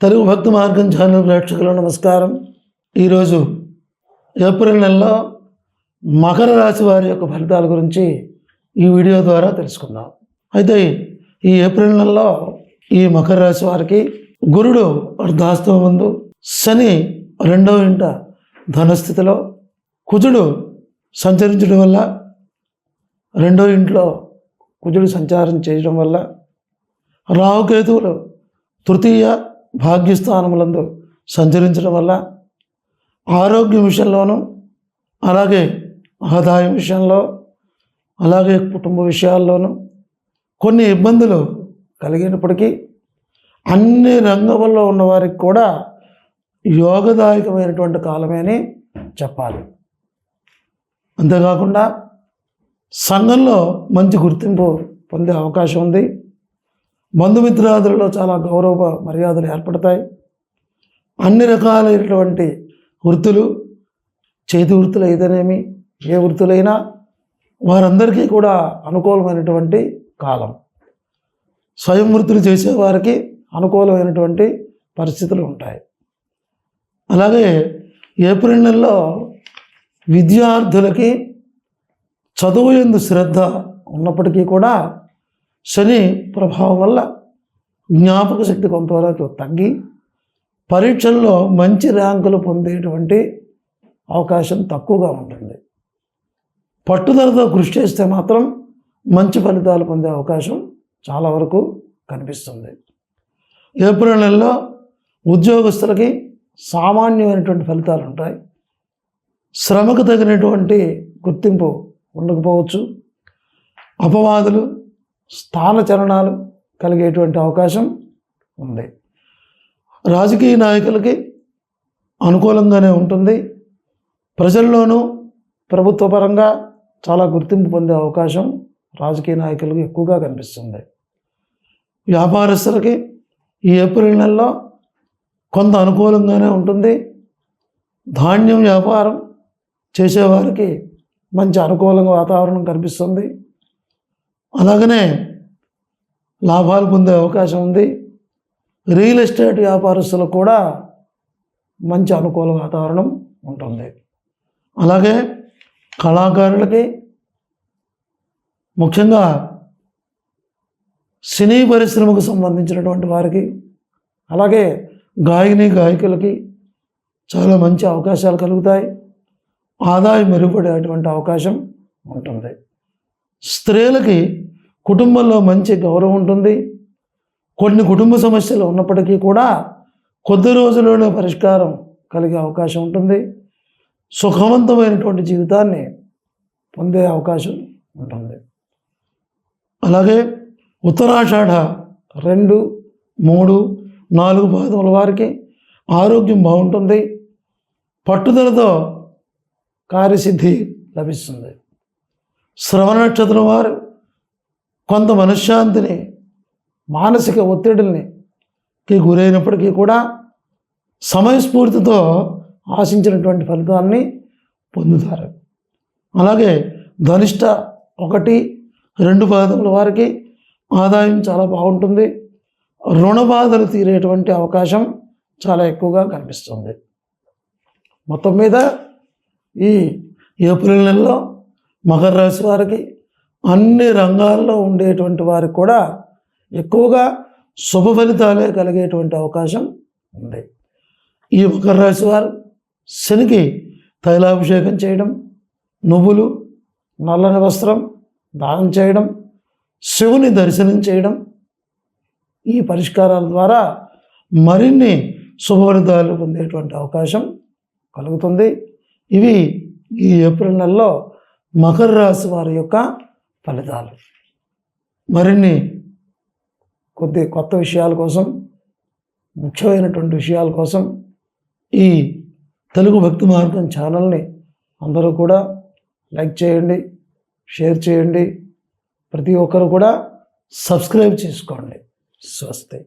తెలుగు భక్తి మార్గం ఛానల్ ప్రేక్షకులకు నమస్కారం. ఈరోజు ఏప్రిల్ నెలలో మకర రాశి వారి యొక్క ఫలితాల గురించి ఈ వీడియో ద్వారా తెలుసుకుందాం. అయితే ఈ ఏప్రిల్ నెలలో ఈ మకర రాశి వారికి గురుడు అర్ధాష్టమ ముందు, శని 2వ ఇంట ధనస్థితిలో, కుజుడు సంచరించడం వల్ల 2వ ఇంట్లో కుజుడు సంచారం చేయడం వల్ల, రాహుకేతువులు తృతీయ భాగ్యస్థానములందు సంచరించడం వల్ల ఆరోగ్య విషయంలోనూ, అలాగే ఆదాయం విషయంలో, అలాగే కుటుంబ విషయాల్లోనూ కొన్ని ఇబ్బందులు కలిగినప్పటికీ అన్ని రంగంలో ఉన్నవారికి కూడా యోగదాయకమైనటువంటి కాలమే అని చెప్పాలి. అంతేకాకుండా సంఘంలో మంచి గుర్తింపు పొందే అవకాశం ఉంది. బంధుమిత్రాదులలో చాలా గౌరవ మర్యాదలు ఏర్పడతాయి. అన్ని రకాలైనటువంటి వృత్తులు, చేతి వృత్తులు అయితేనేమి, ఏ వృత్తులైనా వారందరికీ కూడా అనుకూలమైనటువంటి కాలం. స్వయం వృత్తులు చేసేవారికి అనుకూలమైనటువంటి పరిస్థితులు ఉంటాయి. అలాగే ఏప్రిల్ నెలలో విద్యార్థులకి చదువు యందు శ్రద్ధ ఉన్నప్పటికీ కూడా శని ప్రభావం వల్ల జ్ఞాపక శక్తి కొంతవరకు తగ్గి పరీక్షల్లో మంచి ర్యాంకులు పొందేటువంటి అవకాశం తక్కువగా ఉంటుంది. పట్టుదలతో కృషి చేస్తే మాత్రం మంచి ఫలితాలు పొందే అవకాశం చాలా వరకు కనిపిస్తుంది. ఏప్రిల్ నెలలో ఉద్యోగస్తులకి సామాన్యమైనటువంటి ఫలితాలు ఉంటాయి. శ్రమకు తగినటువంటి గుర్తింపు ఉండకపోవచ్చు. అపవాదులు, స్థానచలనాలు కలిగేటువంటి అవకాశం ఉంది. రాజకీయ నాయకులకి అనుకూలంగానే ఉంటుంది. ప్రజల్లోనూ ప్రభుత్వ పరంగా చాలా గుర్తింపు పొందే అవకాశం రాజకీయ నాయకులకు ఎక్కువగా కనిపిస్తుంది. వ్యాపారస్తులకి ఈ ఏప్రిల్ నెలలో కొంత అనుకూలంగానే ఉంటుంది. ధాన్యం వ్యాపారం చేసేవారికి మంచి అనుకూలంగా వాతావరణం కనిపిస్తుంది. అలాగనే లాభాలు పొందే అవకాశం ఉంది. రియల్ ఎస్టేట్ వ్యాపారస్తులకు కూడా మంచి అనుకూల వాతావరణం ఉంటుంది. అలాగే కళాకారులకి, ముఖ్యంగా సినీ పరిశ్రమకు సంబంధించినటువంటి వారికి, అలాగే గాయకులకి చాలా మంచి అవకాశాలు కలుగుతాయి. ఆదాయం మెరుగుపడేటువంటి అవకాశం ఉంటుంది. స్త్రీలకి కుటుంబంలో మంచి గౌరవం ఉంటుంది. కొన్ని కుటుంబ సమస్యలు ఉన్నప్పటికీ కూడా కొద్ది రోజుల్లోనే పరిష్కారం కలిగే అవకాశం ఉంటుంది. సుఖవంతమైనటువంటి జీవితాన్ని పొందే అవకాశం ఉంటుంది. అలాగే ఉత్తరాషాఢ 2, 3, 4 పాదముల వారికి ఆరోగ్యం బాగుంటుంది. పట్టుదలతో కార్యసిద్ధి లభిస్తుంది. శ్రవణ నక్షత్రం వారు కొంత మనశ్శాంతిని, మానసిక ఒత్తిడిని గురైనప్పటికీ కూడా సమయస్ఫూర్తితో ఆశించినటువంటి ఫలితాన్ని పొందుతారు. అలాగే ధనిష్ట 1, 2 పాదముల వారికి ఆదాయం చాలా బాగుంటుంది. రుణ బాధలు తీరేటువంటి అవకాశం చాలా ఎక్కువగా కనిపిస్తుంది. మొత్తం మీద ఈ ఏప్రిల్ నెలలో మకర రాశి వారికి అన్ని రంగాల్లో ఉండేటువంటి వారికి కూడా ఎక్కువగా శుభ ఫలితాలే కలిగేటువంటి అవకాశం ఉంది. ఈ మకర రాశి వారు శనికి తైలాభిషేకం చేయడం, నువ్వులు, నల్లని వస్త్రం దానం చేయడం, శివుని దర్శనం చేయడం, ఈ పరిష్కారాల ద్వారా మరిన్ని శుభ ఫలితాలు పొందేటువంటి అవకాశం కలుగుతుంది. ఇవి ఈ ఏప్రిల్ నెలలో మకర రాశి వారి యొక్క ఫలితాలు. మరిన్ని కొత్త విషయాల కోసం, ముఖ్యమైనటువంటి విషయాల కోసం ఈ తెలుగు భక్తి మార్గం ఛానల్ని అందరూ కూడా లైక్ చేయండి, షేర్ చేయండి. ప్రతి ఒక్కరు కూడా సబ్స్క్రైబ్ చేసుకోండి. స్వస్తి.